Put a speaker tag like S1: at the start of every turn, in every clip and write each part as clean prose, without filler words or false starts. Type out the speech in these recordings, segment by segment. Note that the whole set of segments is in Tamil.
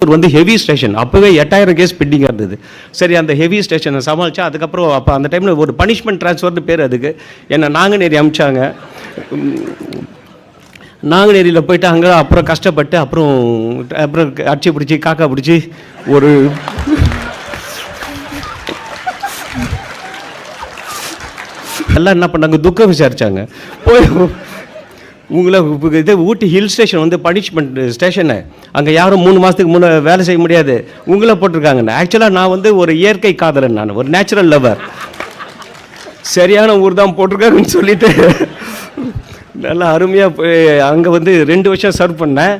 S1: வந்து ஹெவி ஸ்டேஷன் அப்போவே 8000 கேஸ் பெண்டிங்காக இருந்தது. சரி, அந்த ஹெவி ஸ்டேஷனை சமாளித்தா. அதுக்கப்புறம் அப்போ அந்த டைமில் ஒரு பனிஷ்மெண்ட் ட்ரான்ஸ்ஃபர்னு பேர் அதுக்கு. என்னை நாங்குநேரி அமிச்சாங்க. நாங்குநேரியில் போயிட்டு அங்கே அப்புறம் கஷ்டப்பட்டு அப்புறம் அடிச்சு பிடிச்சி காக்கா பிடிச்சி ஒரு எல்லாம் என்ன பண்ணாங்க, துக்கம் விசாரித்தாங்க. போய் உங்களை இது ஊட்டி ஹில் ஸ்டேஷன் வந்து பனிஷ்மெண்ட் ஸ்டேஷனு, அங்கே யாரும் 3 மாதத்துக்கு முன்னே வேலை செய்ய முடியாது, உங்களை போட்டிருக்காங்கன்னு. ஆக்சுவலாக நான் வந்து ஒரு இயற்கை காதலன், நான் ஒரு நேச்சுரல் லவர். சரியான ஊர் தான் போட்டிருக்காருன்னு சொல்லிட்டு நல்லா அருமையாக போய் அங்கே வந்து 2 வருஷம் சர்வ் பண்ணேன்.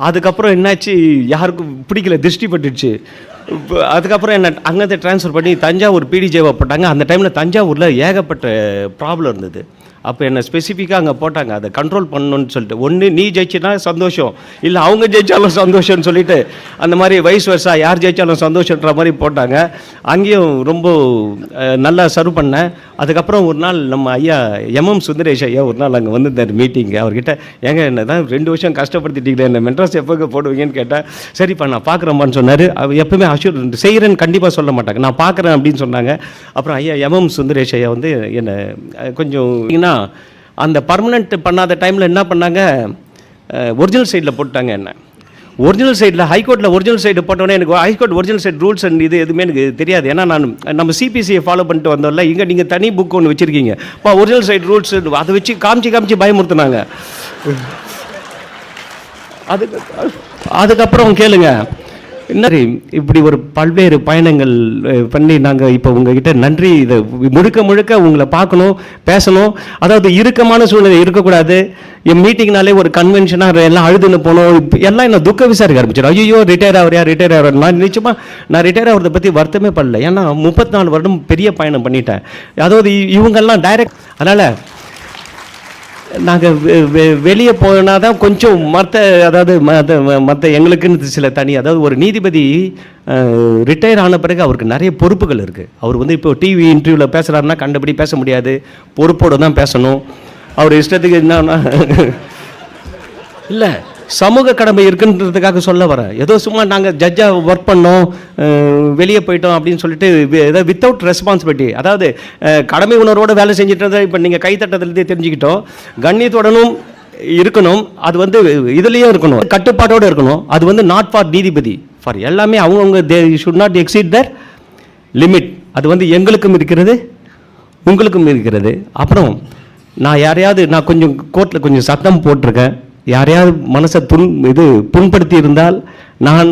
S1: அதுக்கப்புறம் என்னாச்சு, யாருக்கும் பிடிக்கல, திருஷ்டி பட்டுடுச்சு. அதுக்கப்புறம் என்ன அங்கேருந்து ட்ரான்ஸ்ஃபர் பண்ணி தஞ்சாவூர் பிடிஜேவை போட்டாங்க. அந்த டைமில் தஞ்சாவூரில் ஏகப்பட்ட ப்ராப்ளம் இருந்தது. அப்போ என்னை ஸ்பெசிஃபிக்காக அங்கே போட்டாங்க, அதை கண்ட்ரோல் பண்ணணும்னு சொல்லிட்டு. ஒன்று நீ ஜெயிச்சினா சந்தோஷம், இல்லை அவங்க ஜெயித்தாலும் சந்தோஷம்னு சொல்லிட்டு அந்த மாதிரி வயசு வருஷா யார் ஜெயித்தாலும் சந்தோஷன்ற மாதிரி போட்டாங்க. அங்கேயும் ரொம்ப நல்லா சர்வ் பண்ணேன். அதுக்கப்புறம் ஒரு நாள் நம்ம ஐயா எம்எம் சுந்தரேஷ் ஐயா ஒரு நாள் அங்கே வந்திருந்தார் மீட்டிங்கு. அவர்கிட்ட ஏங்க என்ன தான் 2 வருஷம் கஷ்டப்படுத்திட்டீங்களே, என்ன மெட்ராஸ் எப்போ போடுவீங்கன்னு கேட்டேன். சரிப்பா நான் பார்க்குறேம்மான்னு சொன்னார். அவர் எப்பவுமே அஷ்யூர் செய்கிறேன்னு கண்டிப்பாக சொல்ல மாட்டாங்க, நான் பார்க்குறேன் அப்படின்னு சொன்னாங்க. அப்புறம் ஐயா எம்எம் சுந்தரேஷ் ஐயா வந்து என்னை கொஞ்சம் அந்த பர்மனெண்ட் பண்ணாத டைமில் என்ன பண்ணாங்க, ஒரிஜினல் சைடில் போட்டாங்க. என்ன ஒரிஜினல் சைடில் ஹைகோர்ட்டில் ஒரிஜினல் சைடு போட்டோன்னே எனக்கு high court original side rules and இது எதுவுமே எனக்கு தெரியாது. ஏன்னா நம்ம சிபிசியை ஃபாலோ பண்ணிட்டு வந்தோம்ல, இங்கே நீங்கள் தனி புக் ஒன்று வச்சுருக்கீங்க, இப்போ ஒரிஜினல் சைடு ரூல்ஸ் அதை வச்சு காமிச்சு பயமுறுத்துனாங்க. அதுக்கப்புறம் கேளுங்க, என்ன இப்படி ஒரு பல்வேறு பயணங்கள் பண்ணி நாங்கள் இப்போ உங்ககிட்ட நன்றி. இதை முழுக்க உங்களை பார்க்கணும், பேசணும். அதாவது இறுக்கமான சூழ்நிலை இருக்கக்கூடாது. என் மீட்டிங்னாலே ஒரு கன்வென்ஷனாக எல்லாம் அழுதுன்னு போனோம். எல்லாம் என்ன துக்க விசாரிக்க ஆரம்பிச்சிடும். ஐயோ ரிட்டையர் ஆகிறியா. நான் நிச்சயமாக நான் ரிட்டையர் ஆகிறத பற்றி வருத்தமே பண்ணல. ஏன்னா 34 வருடம் பெரிய பயணம் பண்ணிட்டேன். அதாவது இவங்கெல்லாம் டைரக்ட். அதனால் நாங்கள் வெளியே போனால் தான் கொஞ்சம் மற்ற எங்களுக்குன்னு சில தனி, அதாவது ஒரு நீதிபதி ரிட்டையர் ஆன பிறகு அவருக்கு நிறைய பொறுப்புகள் இருக்குது. அவர் வந்து இப்போ டிவி இன்டர்வியூவில் பேசுகிறாருன்னா கண்டபடி பேச முடியாது, பொறுப்போடு தான் பேசணும். அவர் இஷ்டத்துக்கு என்னன்னா இல்லை, சமூக கடமை இருக்குன்றதுக்காக சொல்ல வரேன். ஏதோ சும்மா நாங்கள் ஜட்ஜாக ஒர்க் பண்ணோம், வெளியே போயிட்டோம் அப்படின்னு சொல்லிட்டு ஏதோ வித்தவுட் ரெஸ்பான்சிபிலிட்டி, அதாவது கடமை உணர்வோடு வேலை செஞ்சுட்டு இப்போ நீங்கள் கைத்தட்டத்துலேருந்தே தெரிஞ்சுக்கிட்டோம். கண்ணியத்துடனும் இருக்கணும், அது வந்து இதுலேயும் இருக்கணும், கட்டுப்பாட்டோடு இருக்கணும். அது வந்து நாட் ஃபார் நீதிபதி, ஃபார் எல்லாமே அவங்கவுங்க they should not exceed their limit. அது வந்து எங்களுக்கும் இருக்கிறது, உங்களுக்கும் இருக்கிறது. அப்புறம் நான் கொஞ்சம் கோர்ட்டில் கொஞ்சம் சத்தம் போட்டிருக்கேன். யாரையாவது மனசை புண்படுத்தி இருந்தால் நான்